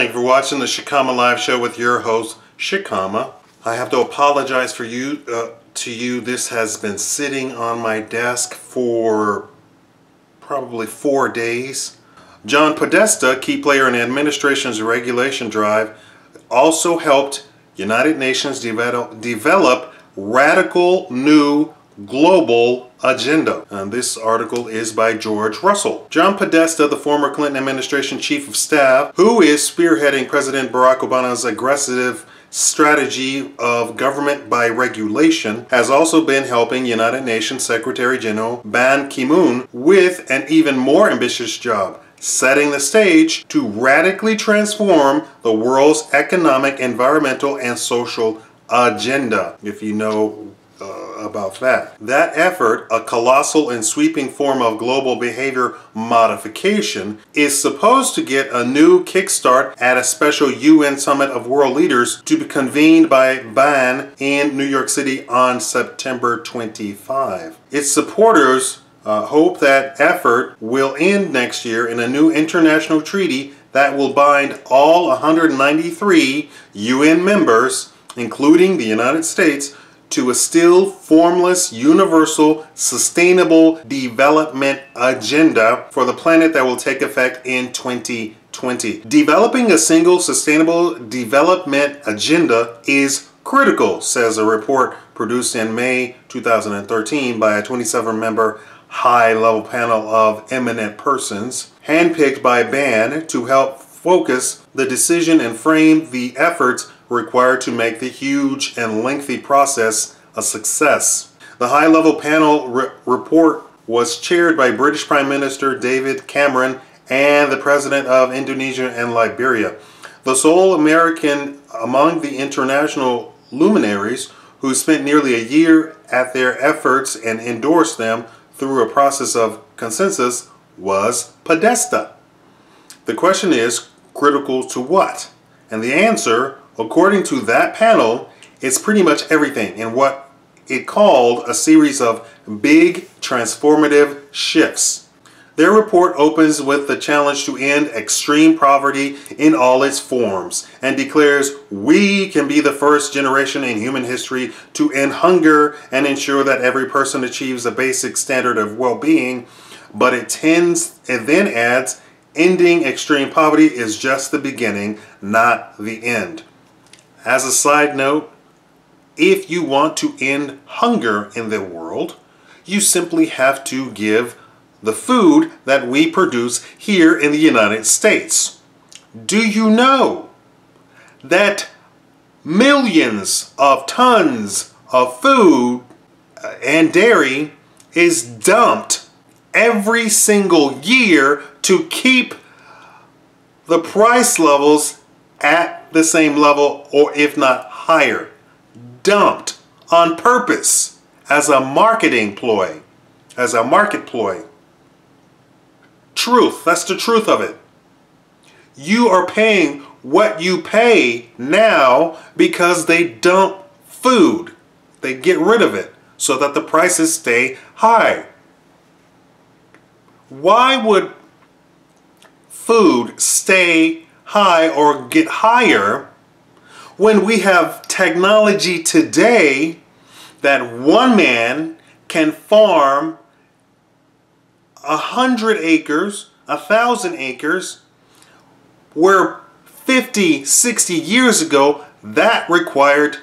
Thank you for watching the Shikama Live Show with your host, Shikama. I have to apologize for to you. This has been sitting on my desk for probably 4 days. John Podesta, key player in the administration's regulation drive, also helped United Nations develop radical new global agenda. And this article is by George Russell. John Podesta, the former Clinton administration chief of staff, who is spearheading President Barack Obama's aggressive strategy of government by regulation, has also been helping United Nations Secretary General Ban Ki-moon with an even more ambitious job, setting the stage to radically transform the world's economic, environmental, and social agenda, if you know about that. That effort, a colossal and sweeping form of global behavior modification, is supposed to get a new kickstart at a special UN Summit of World Leaders to be convened by Ban in New York City on September 25. Its supporters hope that effort will end next year in a new international treaty that will bind all 193 UN members, including the United States, to a still formless, universal, sustainable development agenda for the planet that will take effect in 2020. Developing a single sustainable development agenda is critical, says a report produced in May 2013 by a 27-member high-level panel of eminent persons, handpicked by Ban to help focus the decision and frame the efforts required to make the huge and lengthy process a success. The high-level panel report was chaired by British Prime Minister David Cameron and the President of Indonesia and Liberia, the sole American among the international luminaries who spent nearly a year at their efforts and endorsed them through a process of consensus was Podesta. The question is, critical to what? And the answer, according to that panel, is pretty much everything in what it called a series of big transformative shifts. Their report opens with the challenge to end extreme poverty in all its forms and declares we can be the first generation in human history to end hunger and ensure that every person achieves a basic standard of well-being. But it then adds, ending extreme poverty is just the beginning, not the end. As a side note, if you want to end hunger in the world, you simply have to give the food that we produce here in the United States. Do you know that millions of tons of food and dairy is dumped every single year to keep the price levels at the same level, or if not higher? Dumped on purpose as a marketing ploy, as a market ploy. Truth, that's the truth of it. You are paying what you pay now because they dump food. They get rid of it so that the prices stay high. Why would food stay high or get higher when we have technology today that one man can farm 100 acres, 1,000 acres, where 50, 60 years ago that required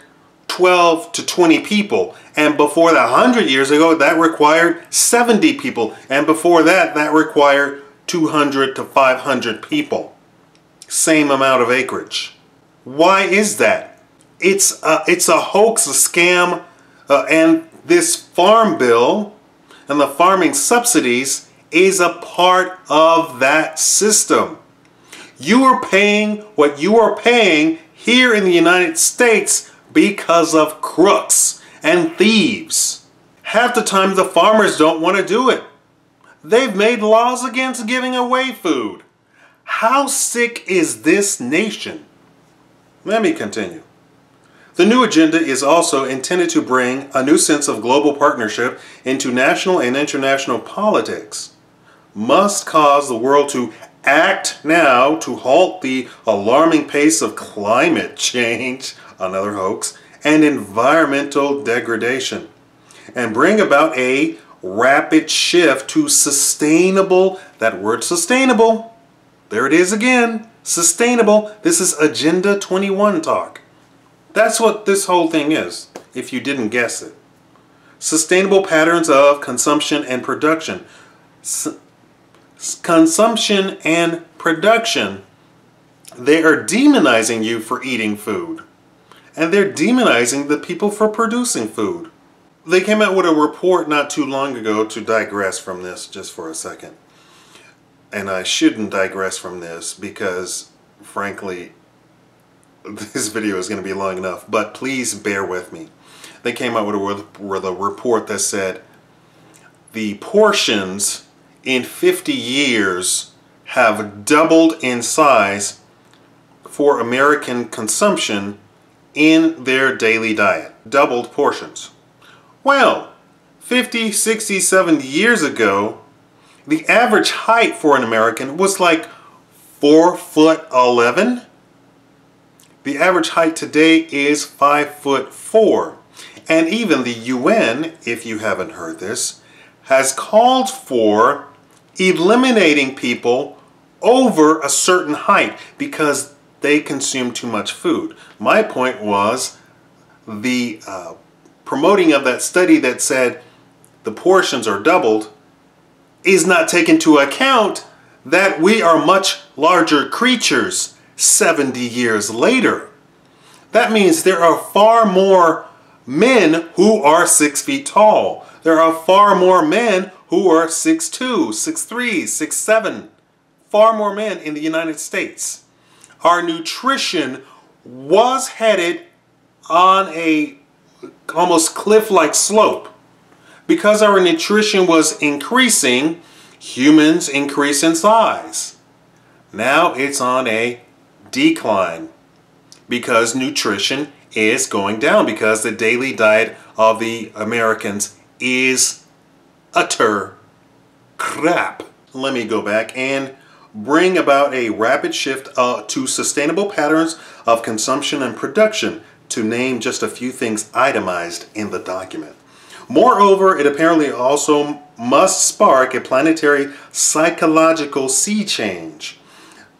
12 to 20 people, and before that, 100 years ago, that required 70 people, and before that, that required 200 to 500 people. Same amount of acreage. Why is that? It's a hoax, a scam, and this farm bill and the farming subsidies is a part of that system. You are paying what you are paying here in the United States because of crooks and thieves. Half the time the farmers don't want to do it. They've made laws against giving away food. How sick is this nation? Let me continue. The new agenda is also intended to bring a new sense of global partnership into national and international politics. Must cause the world to Act now to halt the alarming pace of climate change, another hoax, and environmental degradation, and bring about a rapid shift to sustainable, that word sustainable, there it is again, sustainable. This is Agenda 21 talk. That's what this whole thing is, if you didn't guess it. Sustainable patterns of consumption and production. Consumption and production. They are demonizing you for eating food. And they're demonizing the people for producing food. They came out with a report not too long ago, to digress from this just for a second. And I shouldn't digress from this because, frankly, this video is going to be long enough. But please bear with me. They came out with a report that said the portions in 50 years have doubled in size for American consumption in their daily diet. Doubled portions. Well, 50, 60, 70 years ago, the average height for an American was like 4'11". The average height today is 5'4". And even the UN, if you haven't heard this, has called for eliminating people over a certain height because they consume too much food. My point was the promoting of that study that said the portions are doubled is not taken into account that we are much larger creatures 70 years later. That means there are far more men who are 6 feet tall. There are far more men who are 6'2", 6'3", 6'7". Far more men in the United States. Our nutrition was headed on a almost cliff-like slope. Because our nutrition was increasing, humans increase in size. Now it's on a decline because nutrition is going down, because the daily diet of the Americans is utter crap. Let me go back and bring about a rapid shift to sustainable patterns of consumption and production, to name just a few things itemized in the document. Moreover, it apparently also must spark a planetary psychological sea change.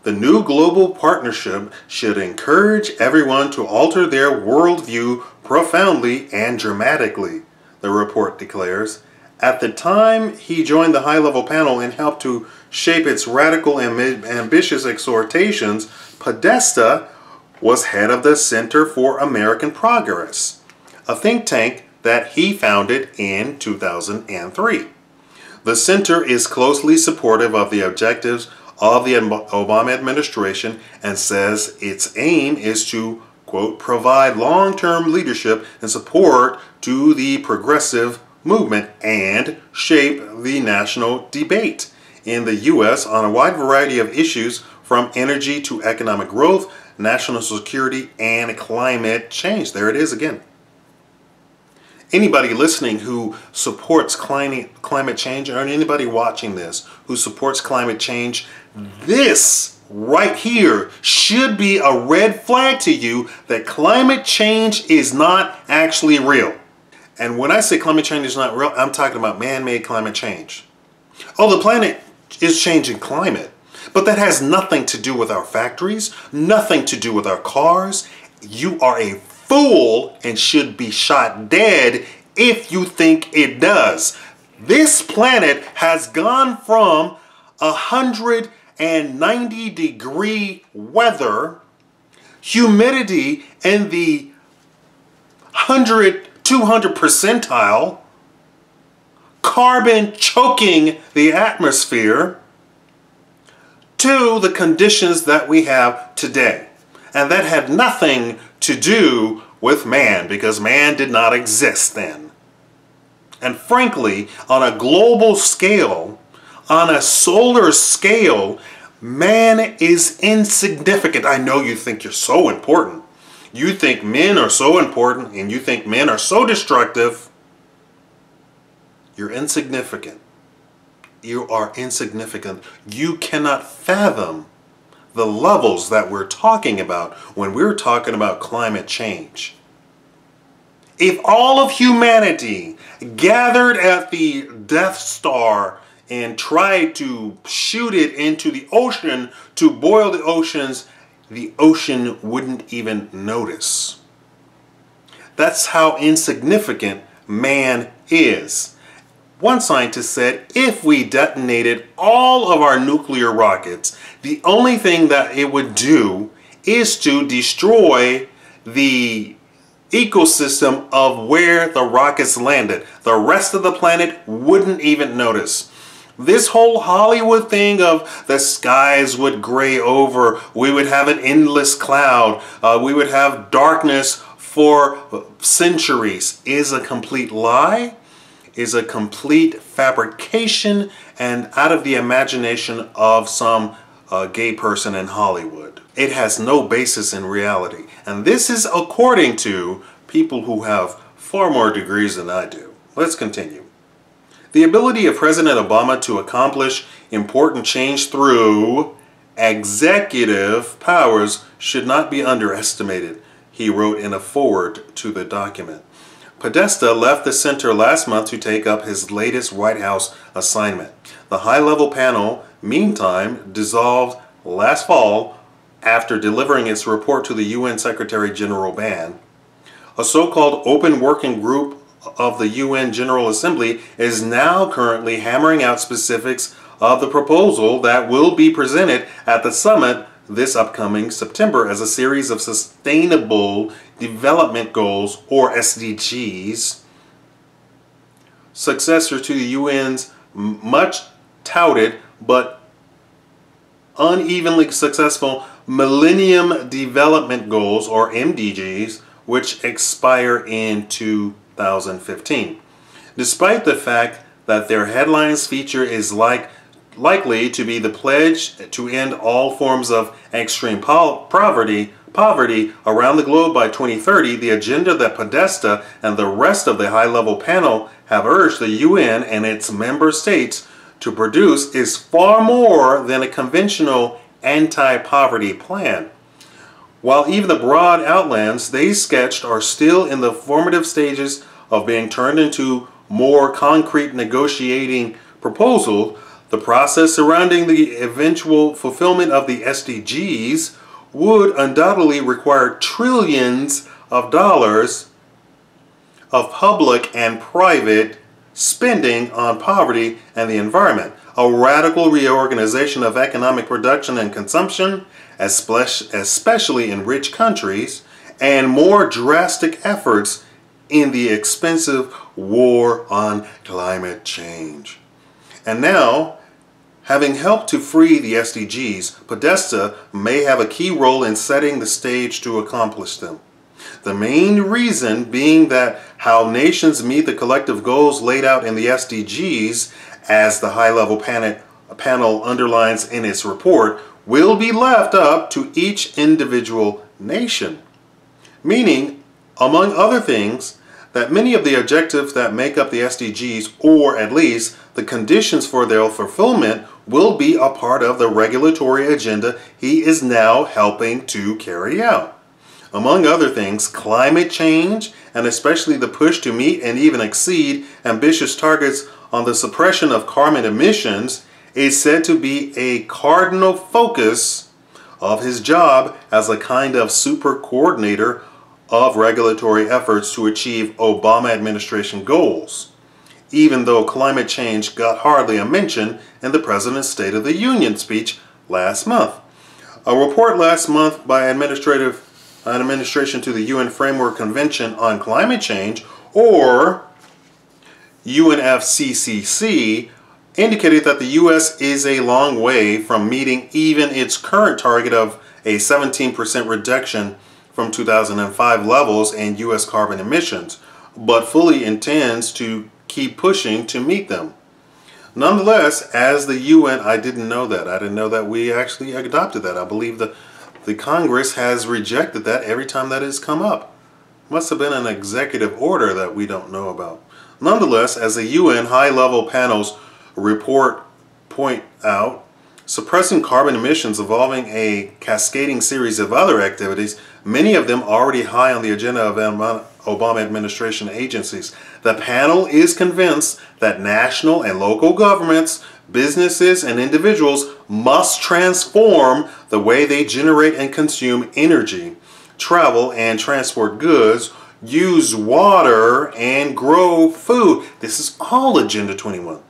The new global partnership should encourage everyone to alter their worldview profoundly and dramatically, the report declares. At the time he joined the high-level panel and helped to shape its radical and ambitious exhortations, Podesta was head of the Center for American Progress, a think tank that he founded in 2003. The center is closely supportive of the objectives of the Obama administration and says its aim is to, quote, provide long-term leadership and support to the progressive movement and shape the national debate in the U.S. on a wide variety of issues from energy to economic growth, national security, and climate change. There it is again. Anybody listening who supports climate change, or anybody watching this who supports climate change, this right here should be a red flag to you that climate change is not actually real. And when I say climate change is not real, I'm talking about man-made climate change. Oh, the planet is changing climate, but that has nothing to do with our factories, nothing to do with our cars. You are a fool and should be shot dead if you think it does. This planet has gone from 190-degree weather, humidity in the 100, 200 percentile, carbon choking the atmosphere, to the conditions that we have today. And that had nothing to do with man, because man did not exist then. And frankly, on a global scale, on a solar scale, man is insignificant. I know you think you're so important. You think men are so important, and you think men are so destructive. You're insignificant. you are insignificant. You cannot fathom the levels that we're talking about when we're talking about climate change. If all of humanity gathered at the Death Star and tried to shoot it into the ocean to boil the ocean wouldn't even notice. That's how insignificant man is. One scientist said if we detonated all of our nuclear rockets, the only thing that it would do is to destroy the ecosystem of where the rockets landed. The rest of the planet wouldn't even notice. This whole Hollywood thing of the skies would gray over, we would have an endless cloud, we would have darkness for centuries is a complete lie, is a complete fabrication and out of the imagination of some gay person in Hollywood. It has no basis in reality. And this is according to people who have far more degrees than I do. Let's continue. The ability of President Obama to accomplish important change through executive powers should not be underestimated, he wrote in a foreword to the document. Podesta left the center last month to take up his latest White House assignment. The high-level panel, meantime, dissolved last fall after delivering its report to the UN Secretary General Ban. A so-called open working group of the UN General Assembly is now currently hammering out specifics of the proposal that will be presented at the summit this upcoming September as a series of sustainable development goals, or SDGs, successor to the UN's much touted but unevenly successful Millennium Development Goals, or MDGs, which expire in 2015. Despite the fact that their headlines feature is likely to be the pledge to end all forms of extreme poverty around the globe by 2030, the agenda that Podesta and the rest of the high-level panel have urged the UN and its member states to produce is far more than a conventional anti-poverty plan. While even the broad outlines they sketched are still in the formative stages of being turned into more concrete negotiating proposals, the process surrounding the eventual fulfillment of the SDGs would undoubtedly require trillions of dollars of public and private spending on poverty and the environment, a radical reorganization of economic production and consumption, especially in rich countries, and more drastic efforts in the expensive war on climate change. And now, having helped to free the SDGs, Podesta may have a key role in setting the stage to accomplish them. The main reason being that how nations meet the collective goals laid out in the SDGs, as the high-level panel underlines in its report, will be left up to each individual nation. Meaning, among other things, that many of the objectives that make up the SDGs, or at least the conditions for their fulfillment, will be a part of the regulatory agenda he is now helping to carry out. Among other things, climate change, and especially the push to meet and even exceed ambitious targets on the suppression of carbon emissions, is said to be a cardinal focus of his job as a kind of super coordinator of regulatory efforts to achieve Obama administration goals, even though climate change got hardly a mention in the President's State of the Union speech last month. A report last month by administration to the UN Framework Convention on Climate Change, or UNFCCC, indicated that the U.S. is a long way from meeting even its current target of a 17% reduction from 2005 levels in U.S. carbon emissions, but fully intends to keep pushing to meet them. Nonetheless, as the UN, I didn't know that. I didn't know that we actually adopted that. I believe the Congress has rejected that every time that has come up. Must have been an executive order that we don't know about. Nonetheless, as the UN high-level panel's report point out, suppressing carbon emissions involving a cascading series of other activities, many of them already high on the agenda of Obama administration agencies. The panel is convinced that national and local governments, businesses, and individuals must transform the way they generate and consume energy, travel and transport goods, use water, and grow food. This is all Agenda 21.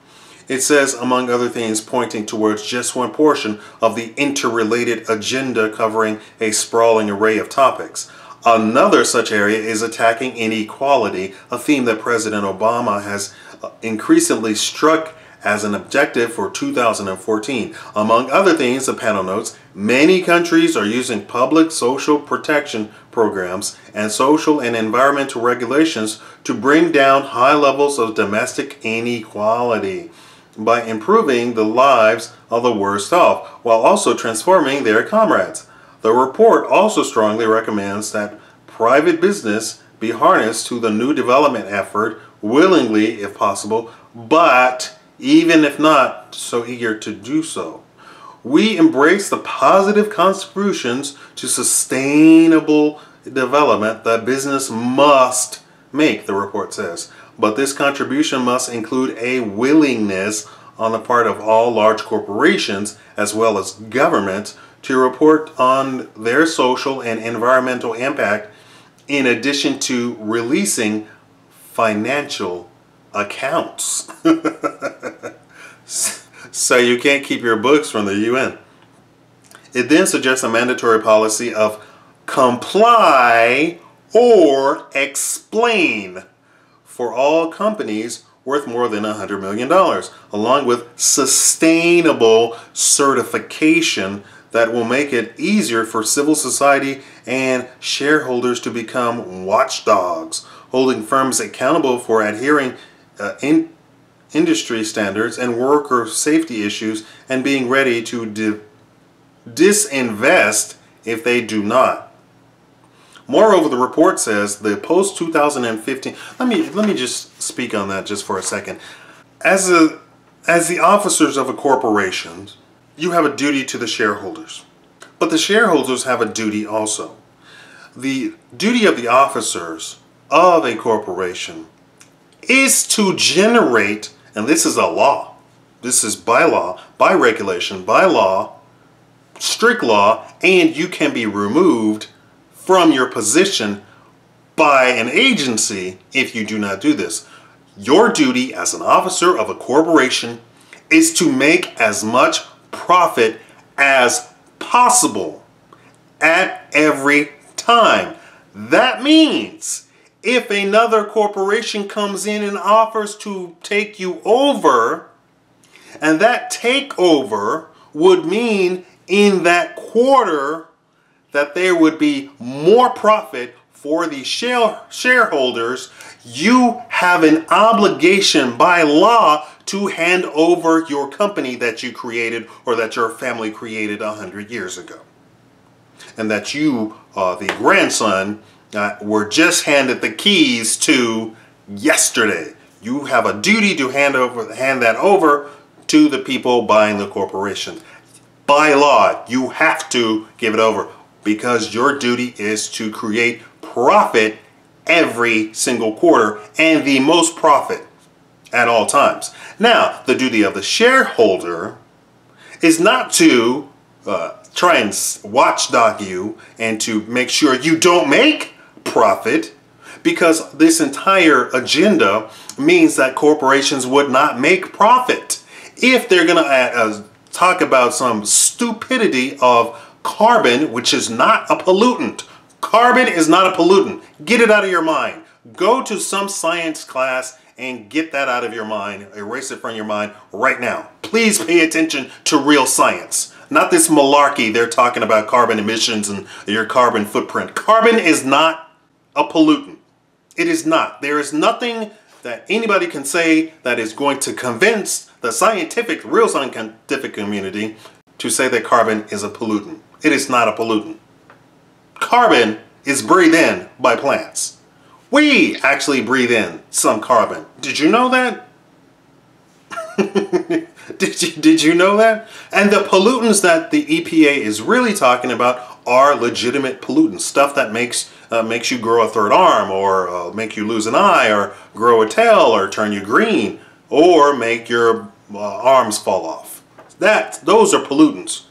It says, among other things, pointing towards just one portion of the interrelated agenda covering a sprawling array of topics. Another such area is attacking inequality, a theme that President Obama has increasingly struck as an objective for 2014. Among other things, the panel notes, many countries are using public social protection programs and social and environmental regulations to bring down high levels of domestic inequality by improving the lives of the worst off, while also transforming their comrades. The report also strongly recommends that private business be harnessed to the new development effort willingly if possible, but even if not so eager to do so. We embrace the positive contributions to sustainable development that business must make, the report says. But this contribution must include a willingness on the part of all large corporations as well as governments to report on their social and environmental impact in addition to releasing financial accounts. So you can't keep your books from the UN. It then suggests a mandatory policy of comply or explain for all companies worth more than $100 million, along with sustainable certification that will make it easier for civil society and shareholders to become watchdogs, holding firms accountable for adhering industry standards and worker safety issues, and being ready to disinvest if they do not. Moreover, the report says the post-2015, let me just speak on that just for a second. As the officers of a corporation, you have a duty to the shareholders, but the shareholders have a duty also. The duty of the officers of a corporation is to generate, and this is a law, this is by law, by regulation, by law, strict law, and you can be removed from your position by an agency if you do not do this. Your duty as an officer of a corporation is to make as much profit as possible at every time. That means if another corporation comes in and offers to take you over, and that takeover would mean in that quarter that there would be more profit for the shareholders, you have an obligation by law to hand over your company that you created or that your family created 100 years ago. And that you, the grandson, were just handed the keys to yesterday. You have a duty to hand that over to the people buying the corporation. By law, you have to give it over, because your duty is to create profit every single quarter and the most profit at all times. Now, the duty of the shareholder is not to try and watchdog you and to make sure you don't make profit, because this entire agenda means that corporations would not make profit. If they're going to talk about some stupidity of carbon, which is not a pollutant. Carbon is not a pollutant. Get it out of your mind. Go to some science class and get that out of your mind. Erase it from your mind right now. Please pay attention to real science. Not this malarkey they're talking about carbon emissions and your carbon footprint. Carbon is not a pollutant. It is not. There is nothing that anybody can say that is going to convince the real scientific community to say that carbon is a pollutant. It is not a pollutant. Carbon is breathed in by plants. We actually breathe in some carbon. Did you know that? Did you know that? And the pollutants that the EPA is really talking about are legitimate pollutants, stuff that makes you grow a third arm, or make you lose an eye, or grow a tail, or turn you green, or make your arms fall off. Those are pollutants.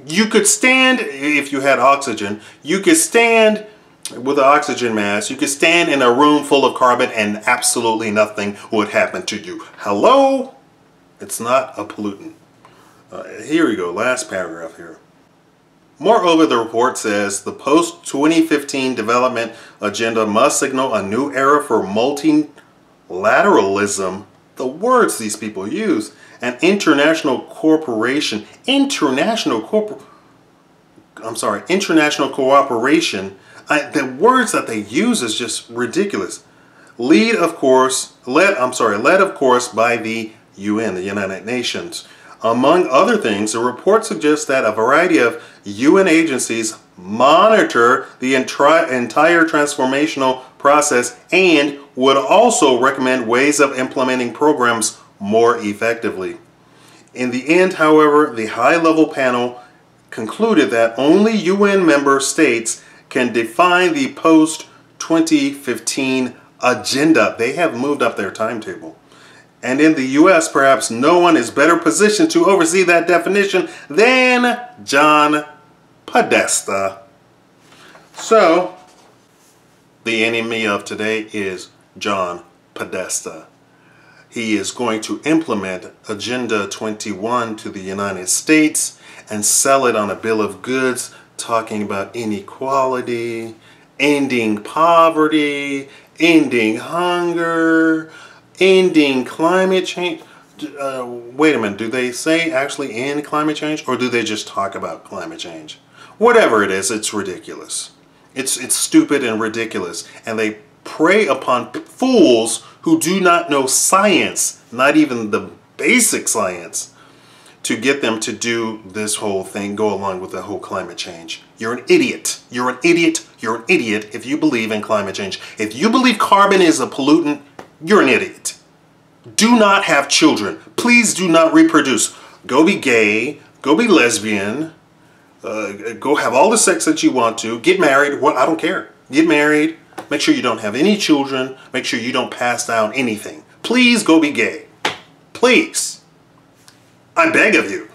You could stand, if you had oxygen, you could stand with an oxygen mask, you could stand in a room full of carbon and absolutely nothing would happen to you. Hello? It's not a pollutant. Here we go, last paragraph here. Moreover, the report says the post-2015 development agenda must signal a new era for multilateralism, the words these people use, and international cooperation. International cooperation. The words that they use is just ridiculous. Led of course by the UN, the United Nations. Among other things, the report suggests that a variety of UN agencies monitor the entire transformational process and would also recommend ways of implementing programs more effectively. In the end, however, the high-level panel concluded that only UN member states can define the post-2015 agenda. They have moved up their timetable. And in the US, perhaps no one is better positioned to oversee that definition than John Podesta. So, the enemy of today is John Podesta. He is going to implement Agenda 21 to the United States and sell it on a bill of goods, talking about inequality, ending poverty, ending hunger, ending climate change. Wait a minute, do they say actually end climate change, or do they just talk about climate change? Whatever it is, it's ridiculous. It's stupid and ridiculous, and they prey upon fools who do not know science, not even the basic science, to get them to do this whole thing, go along with the whole climate change. You're an idiot. You're an idiot. You're an idiot if you believe in climate change. If you believe carbon is a pollutant, you're an idiot. Do not have children. Please do not reproduce. Go be gay. Go be lesbian. Go have all the sex that you want to. Get married. Well, I don't care. Get married. Make sure you don't have any children. Make sure you don't pass down anything. Please go be gay. Please. I beg of you.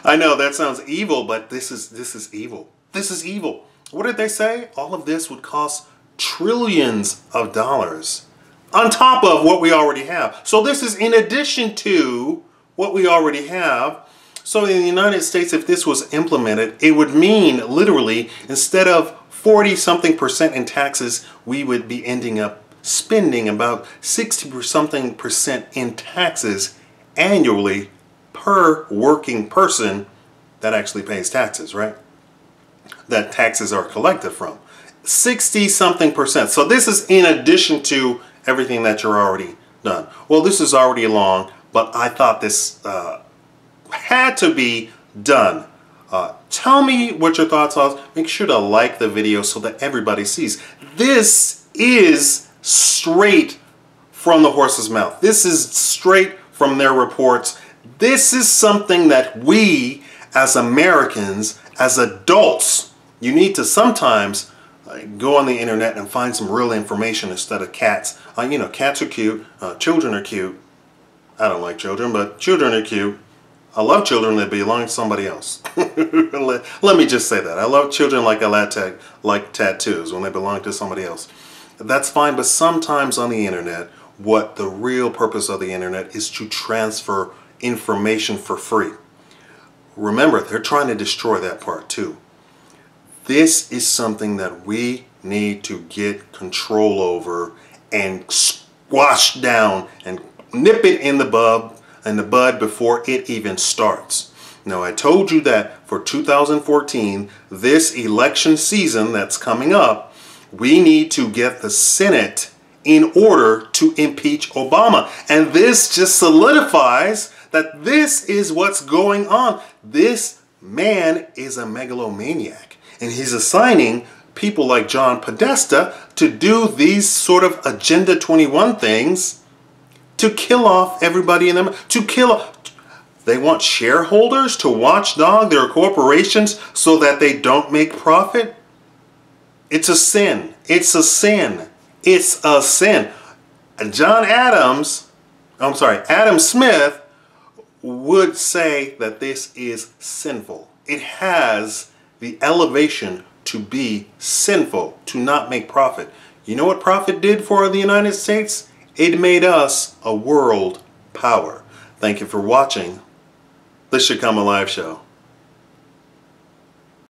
I know that sounds evil, but this is evil. This is evil. What did they say? All of this would cost trillions of dollars on top of what we already have. So this is in addition to what we already have. So in the United States, if this was implemented, it would mean literally instead of 40-something% in taxes, we would be ending up spending about 60-something% in taxes annually per working person that actually pays taxes, right? That taxes are collected from. 60-something%. So this is in addition to everything that you're already done. Well, this is already long, but I thought this had to be done. Tell me what your thoughts are. Make sure to like the video so that everybody sees. This is straight from the horse's mouth. This is straight from their reports. This is something that we as Americans, as adults, you need to sometimes go on the internet and find some real information instead of cats. You know, cats are cute, children are cute. I don't like children, but children are cute. I love children that belong to somebody else. Let me just say that. I love children like I like tattoos when they belong to somebody else. That's fine, but sometimes on the internet, what the real purpose of the internet is to transfer information for free. Remember, they're trying to destroy that part too. This is something that we need to get control over and squash down and nip it in the bud before it even starts. Now, I told you that for 2014, this election season that's coming up, we need to get the Senate in order to impeach Obama. And this just solidifies that this is what's going on. This man is a megalomaniac, and he's assigning people like John Podesta to do these sort of Agenda 21 things to kill off everybody in them, to kill. They want shareholders to watchdog their corporations so that they don't make profit. It's a sin. It's a sin. It's a sin. Adam Smith would say that this is sinful. It has the elevation to be sinful, to not make profit. You know what profit did for the United States? It made us a world power. Thank you for watching the Shikama Live Show.